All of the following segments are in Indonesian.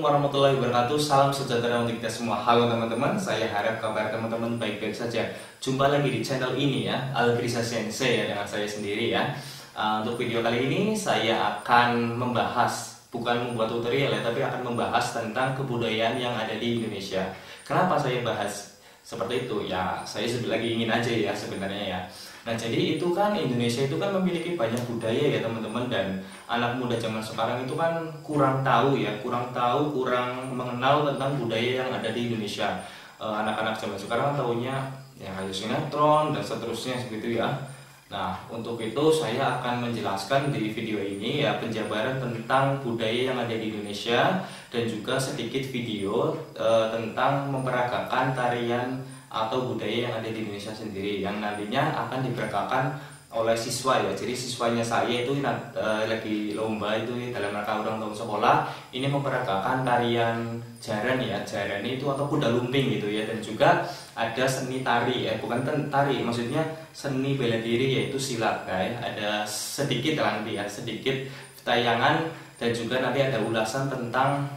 warahmatullahi wabarakatuh. Salam sejahtera untuk kita semua. Halo teman-teman, saya harap kabar teman-teman baik-baik saja. Jumpa lagi di channel ini ya, Albrisa Sensei ya, dengan saya sendiri ya. Untuk video kali ini saya akan membahas, bukan membuat tutorial ya, tapi akan membahas tentang kebudayaan yang ada di Indonesia. Kenapa saya bahas seperti itu? Ya, saya lagi ingin aja ya sebenarnya ya. Nah, jadi itu kan Indonesia itu kan memiliki banyak budaya ya teman-teman, dan anak muda zaman sekarang itu kan kurang tahu ya, kurang mengenal tentang budaya yang ada di Indonesia. Anak-anak zaman sekarang tahunya ya kayak sinetron dan seterusnya seperti ya. Nah, untuk itu saya akan menjelaskan di video ini ya penjabaran tentang budaya yang ada di Indonesia dan juga sedikit video tentang memperagakan tarian atau budaya yang ada di Indonesia sendiri yang nantinya akan diperagakan oleh siswa ya. Jadi siswanya saya itu lagi lomba itu dalam rangka ulang tahun sekolah ini memperagakan tarian jaran ya, jaran itu atau kuda lumping gitu ya, dan juga ada seni tari ya, bukan tari, maksudnya seni bela diri yaitu silat. Nah, ya, ada sedikit nanti ya, sedikit tayangan dan juga nanti ada ulasan tentang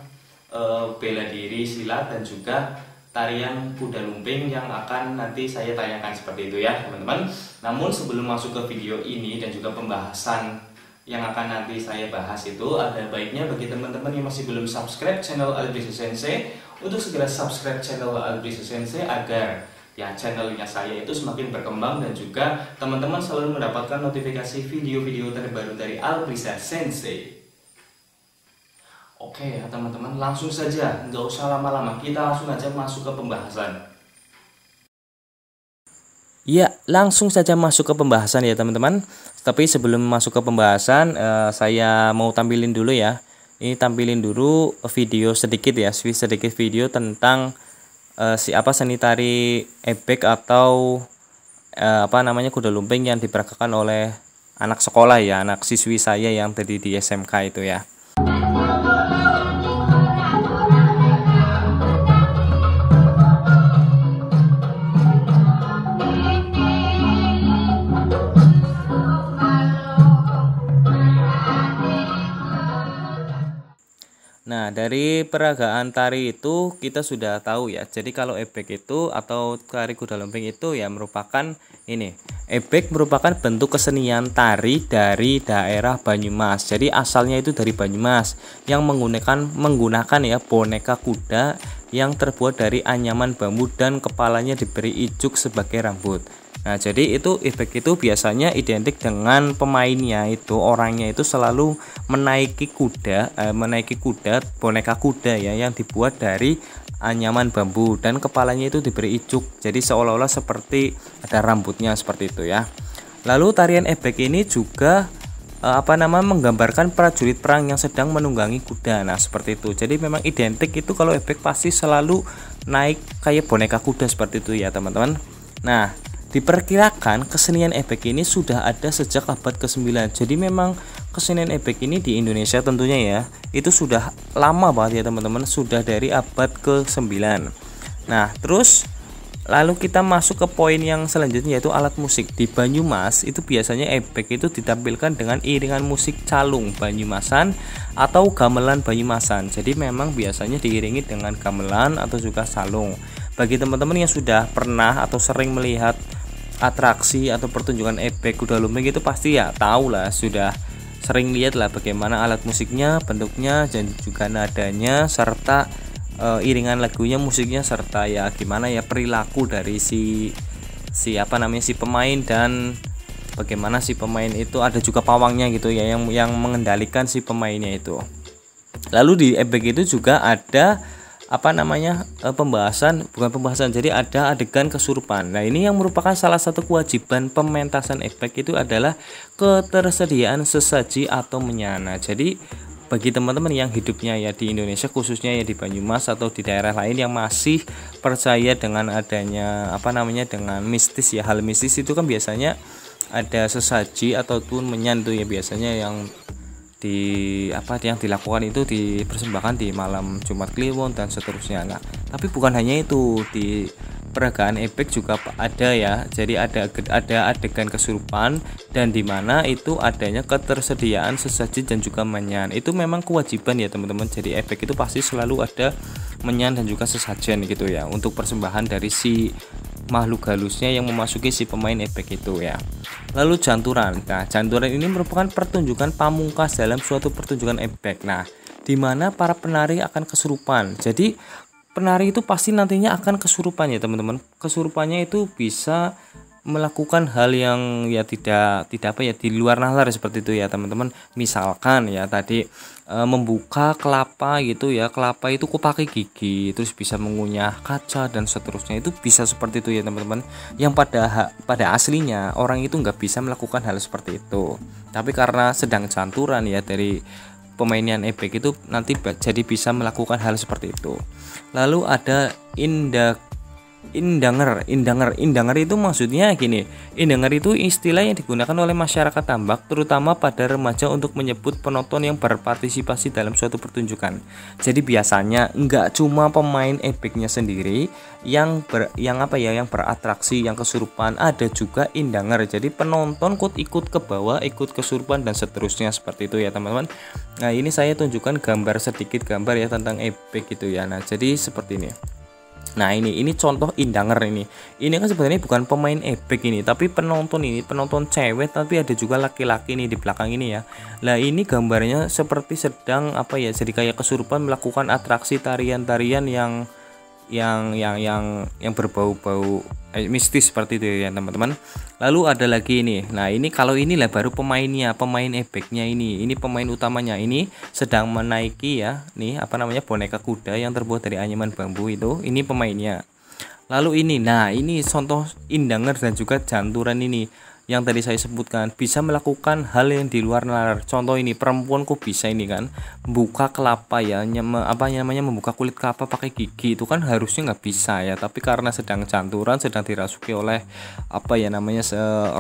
bela diri, silat dan juga tarian kuda lumping yang akan nanti saya tayangkan seperti itu ya teman-teman. Namun sebelum masuk ke video ini dan juga pembahasan yang akan nanti saya bahas itu, ada baiknya bagi teman-teman yang masih belum subscribe channel Albrisa Sensei untuk segera subscribe channel Albrisa Sensei agar ya channelnya saya itu semakin berkembang dan juga teman-teman selalu mendapatkan notifikasi video-video terbaru dari Albrisa Sensei. Oke ya teman-teman, langsung saja, nggak usah lama-lama, kita langsung aja masuk ke pembahasan. Ya, langsung saja masuk ke pembahasan ya teman-teman. Tapi sebelum masuk ke pembahasan, saya mau tampilin dulu ya. Ini tampilin dulu video sedikit ya, sedikit video tentang seni tari ebek atau kuda lumping yang diperagakan oleh anak sekolah ya, anak siswi saya yang tadi di SMK itu ya. Nah, dari peragaan tari itu kita sudah tahu ya. Jadi kalau ebek itu atau tari kuda lumping itu ya merupakan ini. Ebek merupakan bentuk kesenian tari dari daerah Banyumas. Jadi asalnya itu dari Banyumas yang menggunakan ya boneka kuda yang terbuat dari anyaman bambu dan kepalanya diberi ijuk sebagai rambut. Nah, jadi itu ebek itu biasanya identik dengan pemainnya itu, orangnya itu selalu menaiki kuda boneka kuda ya yang dibuat dari anyaman bambu dan kepalanya itu diberi ijuk. Jadi seolah-olah seperti ada rambutnya seperti itu ya. Lalu tarian ebek ini juga menggambarkan prajurit perang yang sedang menunggangi kuda. Nah, seperti itu. Jadi memang identik itu kalau ebek pasti selalu naik kayak boneka kuda seperti itu ya, teman-teman. Nah, diperkirakan kesenian ebek ini sudah ada sejak abad ke-9. Jadi memang kesenian ebek ini di Indonesia tentunya ya, itu sudah lama banget ya teman-teman, sudah dari abad ke-9. Nah, terus lalu kita masuk ke poin yang selanjutnya yaitu alat musik. Di Banyumas itu biasanya ebek itu ditampilkan dengan iringan musik calung Banyumasan atau gamelan Banyumasan. Jadi memang biasanya diiringi dengan gamelan atau juga calung. Bagi teman-teman yang sudah pernah atau sering melihat atraksi atau pertunjukan ebek kuda lumping itu pasti ya tahu lah, sudah sering lihat lah bagaimana alat musiknya, bentuknya dan juga nadanya serta iringan lagunya, musiknya serta ya gimana ya perilaku dari si pemain dan bagaimana si pemain itu, ada juga pawangnya gitu ya yang mengendalikan si pemainnya itu. Lalu di ebek itu juga ada jadi ada adegan kesurupan. Nah, ini yang merupakan salah satu kewajiban pementasan ebek itu adalah ketersediaan sesaji atau menyana. Jadi bagi teman-teman yang hidupnya ya di Indonesia, khususnya ya di Banyumas atau di daerah lain yang masih percaya dengan adanya dengan mistis ya, hal mistis itu kan biasanya ada sesaji ataupun menyan tuh ya, biasanya yang dilakukan itu dipersembahkan di malam Jumat Kliwon dan seterusnya. Nah, tapi bukan hanya itu, di peragaan efek juga ada ya. Jadi ada adegan kesurupan dan dimana itu adanya ketersediaan sesaji dan juga menyan. Itu memang kewajiban ya teman-teman. Jadi efek itu pasti selalu ada menyan dan juga sesajen gitu ya, untuk persembahan dari si makhluk halusnya yang memasuki si pemain efek itu ya. Lalu janturan. Nah, janturan ini merupakan pertunjukan pamungkas dalam suatu pertunjukan efek. Nah, di mana para penari akan kesurupan. Jadi penari itu pasti nantinya akan kesurupan ya teman-teman. Kesurupannya itu bisa melakukan hal yang ya tidak apa ya, di luar nalar seperti itu ya teman-teman. Misalkan ya tadi membuka kelapa gitu ya, kelapa itu kok pakai gigi, terus bisa mengunyah kaca dan seterusnya, itu bisa seperti itu ya teman-teman. Yang pada aslinya orang itu nggak bisa melakukan hal seperti itu, tapi karena sedang canturan ya dari pemainian efek itu nanti jadi bisa melakukan hal seperti itu. Lalu ada indanger itu maksudnya gini. Indanger itu istilah yang digunakan oleh masyarakat Tambak terutama pada remaja untuk menyebut penonton yang berpartisipasi dalam suatu pertunjukan. Jadi biasanya nggak cuma pemain efeknya sendiri yang beratraksi, yang kesurupan, ada juga indanger. Jadi penonton ikut ke bawah, ikut kesurupan dan seterusnya seperti itu ya teman-teman. Nah, ini saya tunjukkan sedikit gambar ya tentang efek gitu ya. Nah, jadi seperti ini. Nah, ini contoh indanger ini. Ini kan sebenarnya bukan pemain efek ini, tapi penonton cewek, tapi ada juga laki-laki nih di belakang ini ya. Nah, ini gambarnya seperti sedang jadi kayak kesurupan melakukan atraksi tarian-tarian yang berbau-bau mistis seperti itu ya teman-teman. Lalu ada lagi ini. Nah, ini kalau inilah baru pemain efeknya ini. Ini pemain utamanya ini sedang menaiki ya, nih boneka kuda yang terbuat dari anyaman bambu itu. Ini pemainnya. Lalu ini, nah ini contoh indanger dan juga janturan ini yang tadi saya sebutkan, bisa melakukan hal yang di luar nalar. Contoh ini, perempuan kok bisa ini kan buka kelapa ya, membuka kulit kelapa pakai gigi, itu kan harusnya nggak bisa ya, tapi karena sedang canturan, sedang dirasuki oleh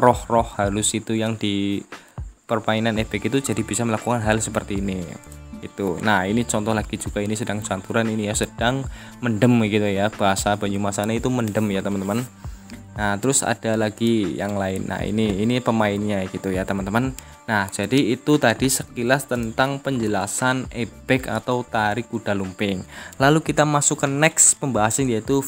roh-roh halus itu yang di permainan efek itu, jadi bisa melakukan hal seperti ini itu. Nah, ini contoh lagi juga, ini sedang canturan ini ya, sedang mendem gitu ya, bahasa Banyumasane itu mendem ya teman-teman. Nah, terus ada lagi yang lain. Nah, ini pemainnya gitu ya teman-teman. Nah, jadi itu tadi sekilas tentang penjelasan ebek atau tari kuda lumping. Lalu kita masuk ke next pembahasan, yaitu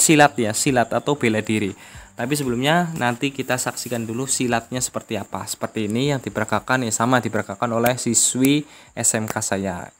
silat ya, silat atau bela diri. Tapi sebelumnya nanti kita saksikan dulu silatnya seperti apa. Seperti ini yang diperagakan ya, sama diperagakan oleh siswi SMK saya.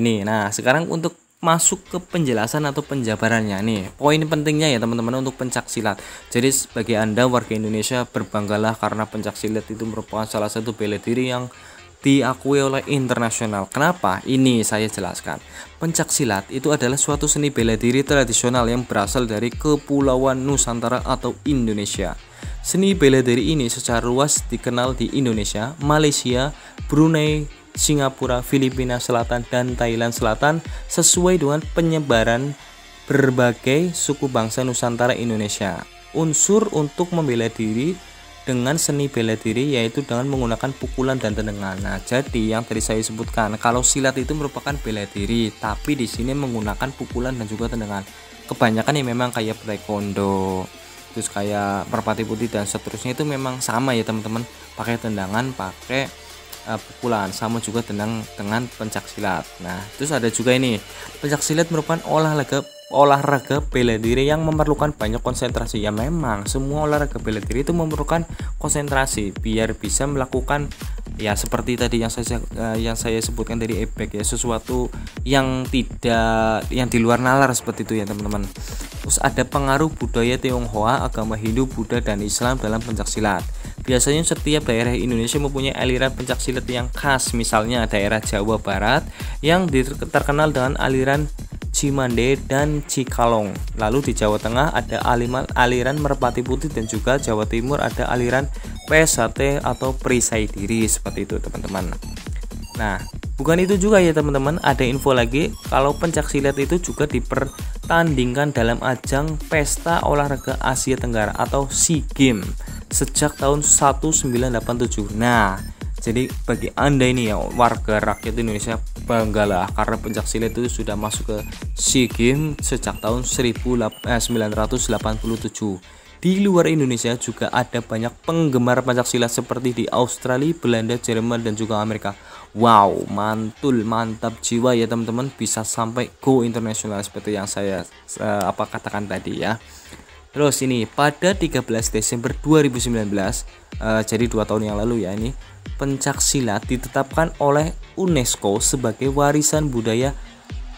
Ini. Nah, sekarang untuk masuk ke penjelasan atau penjabarannya nih. Poin pentingnya ya teman-teman untuk pencak silat. Jadi sebagai Anda warga Indonesia, berbanggalah karena pencak silat itu merupakan salah satu bela diri yang diakui oleh internasional. Kenapa? Ini saya jelaskan. Pencak silat itu adalah suatu seni bela diri tradisional yang berasal dari Kepulauan Nusantara atau Indonesia. Seni bela diri ini secara luas dikenal di Indonesia, Malaysia, Brunei, Singapura, Filipina Selatan, dan Thailand Selatan sesuai dengan penyebaran berbagai suku bangsa Nusantara Indonesia. Unsur untuk membela diri dengan seni bela diri yaitu dengan menggunakan pukulan dan tendangan. Nah, jadi yang tadi saya sebutkan, kalau silat itu merupakan bela diri, tapi di sini menggunakan pukulan dan juga tendangan. Kebanyakan yang memang kayak taekwondo, terus kayak merpati putih dan seterusnya itu memang sama ya teman-teman, pakai tendangan, pakai pukulan, sama juga dengan pencak silat. Nah, terus ada juga ini, pencak silat merupakan olahraga bela diri yang memerlukan banyak konsentrasi. Ya memang semua olahraga bela diri itu memerlukan konsentrasi biar bisa melakukan ya seperti tadi yang saya sebutkan dari ebek ya, sesuatu yang di luar nalar seperti itu ya teman-teman. Terus ada pengaruh budaya Tionghoa, agama Hindu, Buddha, dan Islam dalam pencak silat. Biasanya setiap daerah Indonesia mempunyai aliran pencak silat yang khas. Misalnya daerah Jawa Barat yang terkenal dengan aliran Cimande dan Cikalong. Lalu di Jawa Tengah ada aliran Merpati Putih, dan juga Jawa Timur ada aliran PSHT atau Perisai Diri, seperti itu teman-teman. Nah, bukan itu juga ya teman-teman, ada info lagi kalau pencak silat itu juga dipertandingkan dalam ajang Pesta Olahraga Asia Tenggara atau SEA Games sejak tahun 1987. Nah, jadi bagi Anda ini ya warga rakyat Indonesia, banggalah karena pencak silat itu sudah masuk ke SEA Games sejak tahun 1987. Di luar Indonesia juga ada banyak penggemar pencak silat seperti di Australia, Belanda, Jerman, dan juga Amerika. Wow, mantap jiwa ya teman-teman, bisa sampai go internasional seperti yang saya katakan tadi ya. Terus ini pada 13 Desember 2019, jadi 2 tahun yang lalu ya, ini pencak silat ditetapkan oleh UNESCO sebagai warisan budaya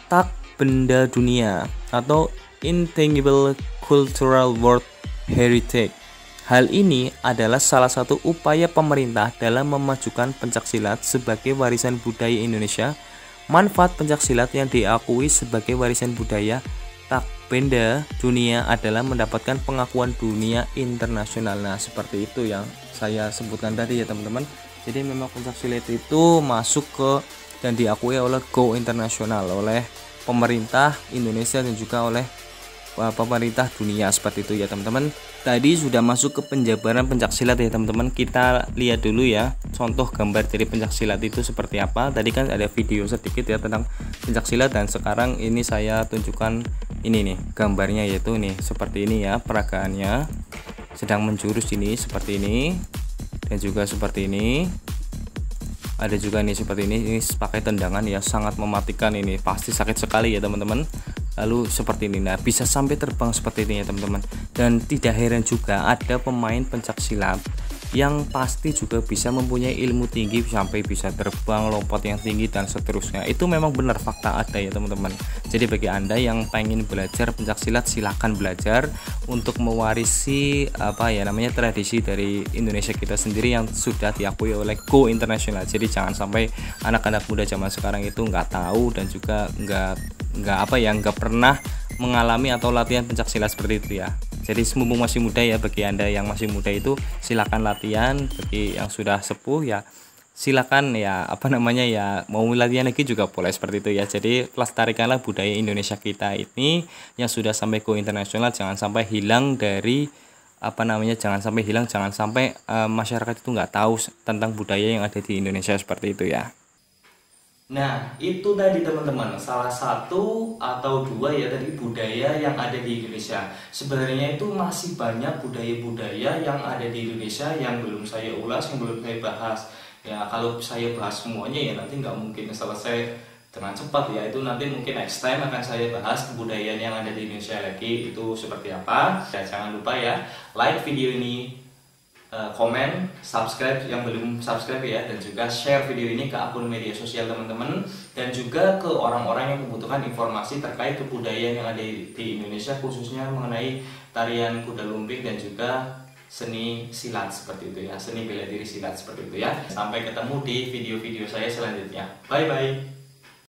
tak benda dunia atau Intangible Cultural World Heritage. Hal ini adalah salah satu upaya pemerintah dalam memajukan pencak silat sebagai warisan budaya Indonesia. Manfaat pencak silat yang diakui sebagai warisan budaya tak benda dunia adalah mendapatkan pengakuan dunia internasional. Nah, seperti itu yang saya sebutkan tadi ya teman-teman. Jadi memang pencak silat itu masuk ke dan diakui oleh go internasional oleh pemerintah Indonesia dan juga oleh pemerintah dunia, seperti itu ya teman-teman. Tadi sudah masuk ke penjabaran pencak silat ya teman-teman. Kita lihat dulu ya contoh gambar dari pencak silat itu seperti apa. Tadi kan ada video sedikit ya tentang pencak silat, dan sekarang ini saya tunjukkan ini nih gambarnya, yaitu nih seperti ini ya peragaannya, sedang menjurus ini seperti ini, dan juga seperti ini. Ada juga nih seperti ini pakai tendangan ya, sangat mematikan, ini pasti sakit sekali ya teman-teman. Lalu seperti ini, nah bisa sampai terbang seperti ini ya teman-teman. Dan tidak heran juga ada pemain pencak silat yang pasti juga bisa mempunyai ilmu tinggi sampai bisa terbang, lompat yang tinggi dan seterusnya. Itu memang benar, fakta ada ya teman-teman. Jadi bagi Anda yang pengen belajar pencak silat, silahkan belajar untuk mewarisi tradisi dari Indonesia kita sendiri yang sudah diakui oleh go internasional. Jadi jangan sampai anak-anak muda zaman sekarang itu nggak tahu dan juga nggak pernah mengalami atau latihan pencak silat seperti itu ya. Jadi mumpung masih muda ya, bagi Anda yang masih muda itu silakan latihan. Bagi yang sudah sepuh ya silakan ya mau latihan lagi juga boleh, seperti itu ya. Jadi pelestarikanlah budaya Indonesia kita ini yang sudah sampai go internasional, jangan sampai hilang dari jangan sampai masyarakat itu nggak tahu tentang budaya yang ada di Indonesia, seperti itu ya. Nah, itu tadi teman-teman, salah satu atau dua ya tadi budaya yang ada di Indonesia. Sebenarnya itu masih banyak budaya-budaya yang ada di Indonesia yang belum saya ulas, yang belum saya bahas. Ya, kalau saya bahas semuanya ya nanti nggak mungkin selesai dengan cepat ya. Itu nanti mungkin next time akan saya bahas kebudayaan yang ada di Indonesia lagi, itu seperti apa. Ya, jangan lupa ya, like video ini, komen, subscribe yang belum subscribe ya, dan juga share video ini ke akun media sosial teman-teman, dan juga ke orang-orang yang membutuhkan informasi terkait kebudayaan yang ada di Indonesia, khususnya mengenai tarian kuda lumping dan juga seni silat seperti itu ya, seni bela diri silat seperti itu ya. Sampai ketemu di video-video saya selanjutnya. Bye bye.